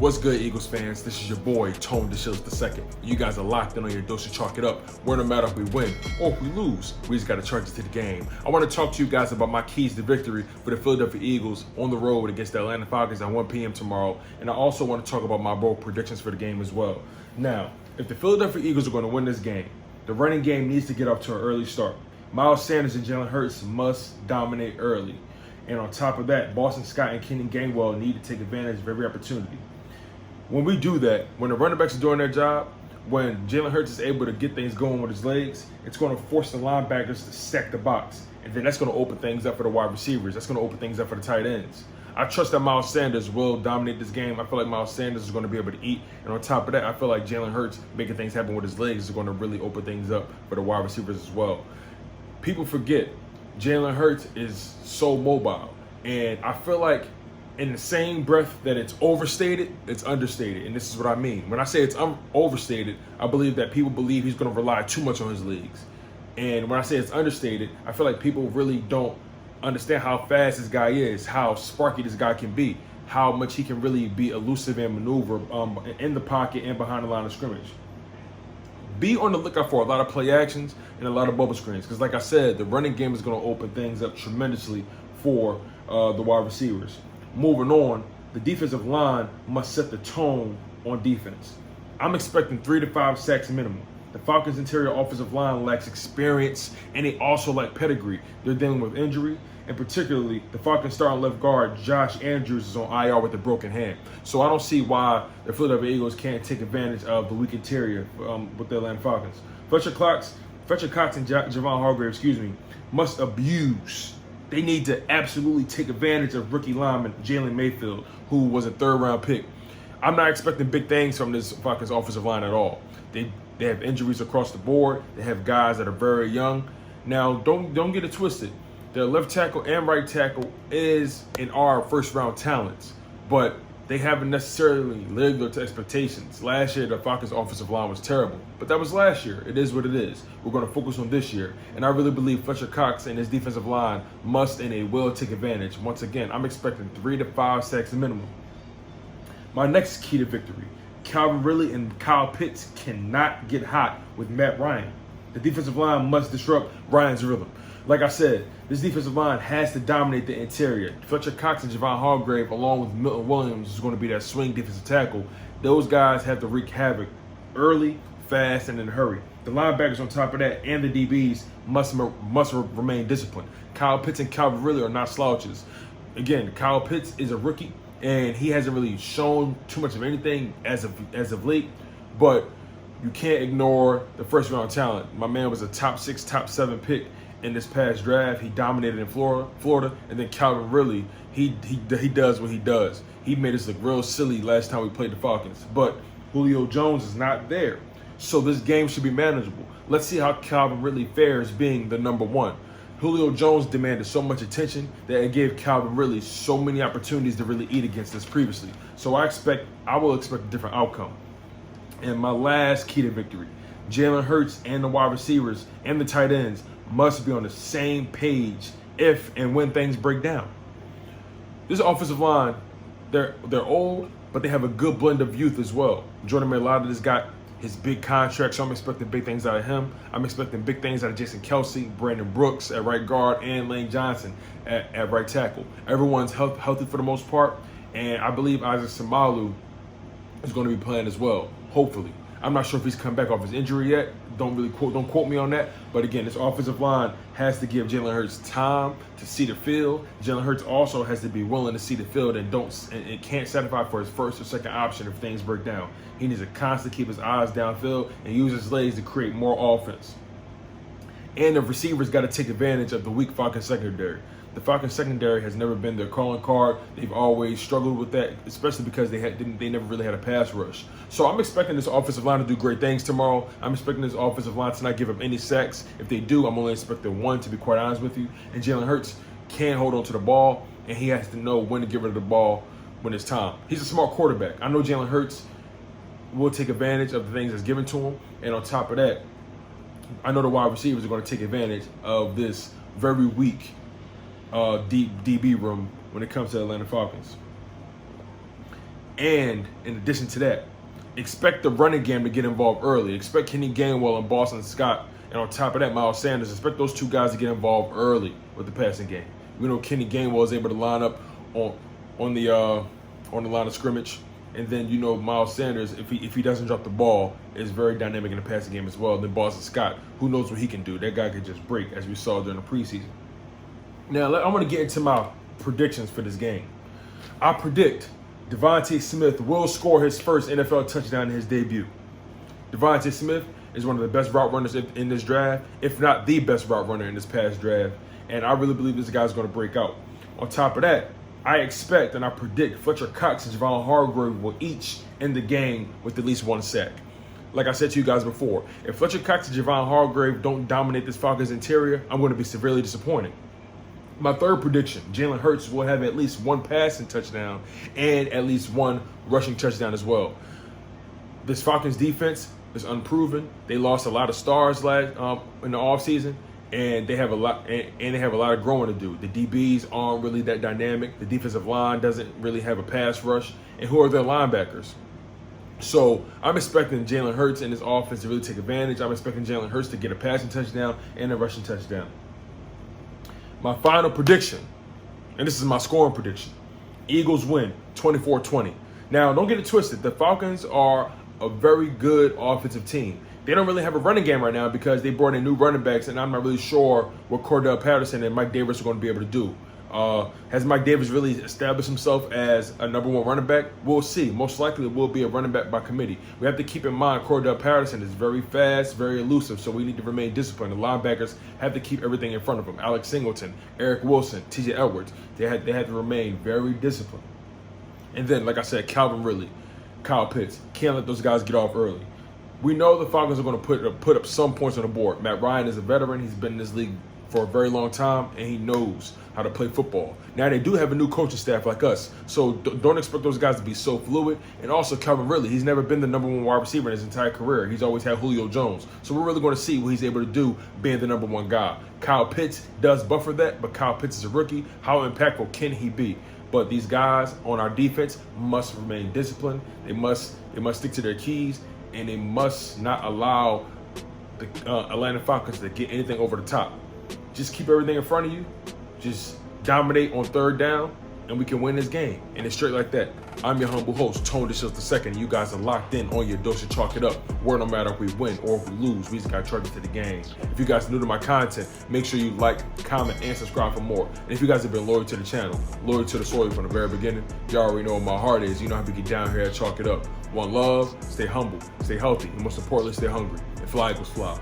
What's good, Eagles fans? This is your boy, Tone DESHIELDS II. You guys are locked in on your dose of chalk it up. Where no matter if we win or if we lose, we just got to charge it to the game. I want to talk to you guys about my keys to victory for the Philadelphia Eagles on the road against the Atlanta Falcons at 1 p.m. tomorrow. And I also want to talk about my bold predictions for the game as well. Now, if the Philadelphia Eagles are going to win this game, the running game needs to get off to an early start. Miles Sanders and Jalen Hurts must dominate early. And on top of that, Boston Scott and Kenny Gainwell need to take advantage of every opportunity. When we do that, when the running backs are doing their job, when Jalen Hurts is able to get things going with his legs, it's going to force the linebackers to stack the box. And then that's going to open things up for the wide receivers. That's going to open things up for the tight ends. I trust that Miles Sanders will dominate this game. I feel like Miles Sanders is going to be able to eat. And on top of that, I feel like Jalen Hurts making things happen with his legs is going to really open things up for the wide receivers as well. People forget Jalen Hurts is so mobile. And I feel like in the same breath that it's overstated, it's understated. And this is what I mean. When I say it's overstated, I believe that people believe he's going to rely too much on his legs. And when I say it's understated, I feel like people really don't understand how fast this guy is, how sparky this guy can be, how much he can really be elusive and maneuver in the pocket and behind the line of scrimmage. Be on the lookout for a lot of play actions and a lot of bubble screens. Because like I said, the running game is going to open things up tremendously for the wide receivers. Moving on, the defensive line must set the tone on defense. I'm expecting 3 to 5 sacks minimum. The Falcons' interior offensive line lacks experience, and they also lack pedigree. They're dealing with injury, and particularly the Falcons starting left guard, Josh Andrews, is on IR with a broken hand. So I don't see why the Philadelphia Eagles can't take advantage of the weak interior with the Atlanta Falcons. Fletcher Cox and Javon Hargrave, must abuse. They need to absolutely take advantage of rookie lineman Jalen Mayfield, who was a third-round pick. I'm not expecting big things from this Falcons offensive line at all. They have injuries across the board. They have guys that are very young. Now, don't get it twisted. Their left tackle and right tackle is in our first-round talents, but they haven't necessarily lived up to expectations. Last year, the Falcons offensive line was terrible, but that was last year. It is what it is. We're going to focus on this year, and I really believe Fletcher Cox and his defensive line must and they will take advantage. Once again, I'm expecting 3 to 5 sacks minimum. My next key to victory, Calvin Ridley and Kyle Pitts cannot get hot with Matt Ryan. The defensive line must disrupt Ryan's rhythm. Like I said, this defensive line has to dominate the interior. Fletcher Cox and Javon Hargrave, along with Milton Williams, is going to be that swing defensive tackle. Those guys have to wreak havoc early, fast, and in a hurry. The linebackers on top of that and the DBs must remain disciplined. Kyle Pitts and Calvin Ridley are not slouches. Again, Kyle Pitts is a rookie, and he hasn't really shown too much of anything as of late, but you can't ignore the first-round talent. My man was a top 6, top 7 pick in this past draft. He dominated in Florida, and then Calvin Ridley, he does what he does. He made us look real silly last time we played the Falcons, but Julio Jones is not there, so this game should be manageable. Let's see how Calvin Ridley fares being the number 1. Julio Jones demanded so much attention that it gave Calvin Ridley so many opportunities to really eat against us previously. So I will expect a different outcome. And my last key to victory, Jalen Hurts and the wide receivers and the tight ends must be on the same page if and when things break down. This offensive line, they're old, but they have a good blend of youth as well. Jordan Mailata has got his big contract, so I'm expecting big things out of him. I'm expecting big things out of Jason Kelsey, Brandon Brooks at right guard, and Lane Johnson at right tackle. Everyone's healthy for the most part, and I believe Isaac Samalu is going to be playing as well, hopefully. I'm not sure if he's come back off his injury yet. Don't quote me on that. But again, this offensive line has to give Jalen Hurts time to see the field. Jalen Hurts also has to be willing to see the field and can't satisfy for his first or second option if things break down. He needs to constantly keep his eyes downfield and use his legs to create more offense. And the receivers got to take advantage of the weak Falcons secondary. The Falcons secondary has never been their calling card. They've always struggled with that, especially because they never really had a pass rush. So I'm expecting this offensive line to do great things tomorrow. I'm expecting this offensive line to not give up any sacks. If they do, I'm only expecting 1, to be quite honest with you. And Jalen Hurts can hold on to the ball, and he has to know when to get rid of the ball when it's time. He's a smart quarterback. I know Jalen Hurts will take advantage of the things that's given to him. And on top of that, I know the wide receivers are going to take advantage of this very weak deep DB room when it comes to Atlanta Falcons. And in addition to that, expect the running game to get involved early. Expect Kenny Gainwell and Boston Scott. And on top of that, Miles Sanders. Expect those two guys to get involved early with the passing game. We know Kenny Gainwell is able to line up on the line of scrimmage. And then, you know, Miles Sanders, if he doesn't drop the ball, is very dynamic in the passing game as well. And then Boston Scott, who knows what he can do. That guy could just break, as we saw during the preseason. Now, I want to get into my predictions for this game. I predict Devontae Smith will score his first NFL touchdown in his debut. Devontae Smith is one of the best route runners in this draft, if not the best route runner in this past draft. And I really believe this guy's going to break out. On top of that, I expect and I predict Fletcher Cox and Javon Hargrave will each end the game with at least one sack. Like I said to you guys before, if Fletcher Cox and Javon Hargrave don't dominate this Falcons interior, I'm going to be severely disappointed. My third prediction, Jalen Hurts will have at least one passing touchdown and at least one rushing touchdown as well. This Falcons defense is unproven. They lost a lot of stars in the offseason. And they have a lot, and they have a lot of growing to do. The DBs aren't really that dynamic. The defensive line doesn't really have a pass rush. And who are their linebackers? So I'm expecting Jalen Hurts and his offense to really take advantage. I'm expecting Jalen Hurts to get a passing touchdown and a rushing touchdown. My final prediction, and this is my scoring prediction: Eagles win 24-20. Now, don't get it twisted. The Falcons are a very good offensive team. They don't really have a running game right now because they brought in new running backs, and I'm not really sure what Cordell Patterson and Mike Davis are going to be able to do. Has Mike Davis really established himself as a number one running back? We'll see. Most likely it will be a running back by committee. We have to keep in mind Cordell Patterson is very fast, very elusive, so we need to remain disciplined. The linebackers have to keep everything in front of them. Alex Singleton, Eric Wilson, TJ Edwards, they had to remain very disciplined. And then, like I said, Calvin Ridley, Kyle Pitts, can't let those guys get off early. We know the Falcons are going to put up some points on the board. Matt Ryan is a veteran. He's been in this league for a very long time, and he knows how to play football. Now, they do have a new coaching staff like us, so don't expect those guys to be so fluid. And also, Calvin Ridley, he's never been the number one wide receiver in his entire career. He's always had Julio Jones. So we're really going to see what he's able to do being the number one guy. Kyle Pitts does buffer that, but Kyle Pitts is a rookie. How impactful can he be? But these guys on our defense must remain disciplined. They must stick to their keys. And they must not allow the Atlanta Falcons to get anything over the top. Just keep everything in front of you. Just dominate on third down, and we can win this game. And it's straight like that. I'm your humble host, Tone DESHIELDS II. You guys are locked in on your dose of Chalk It Up. Where no matter if we win or if we lose, we just got charged to the game. If you guys are new to my content, make sure you like, comment, and subscribe for more. And if you guys have been loyal to the channel, loyal to the soil from the very beginning, you already know what my heart is. You know how we get down here at Chalk It Up. One love, stay humble, stay healthy, and most importantly, stay hungry. And fly equals fly.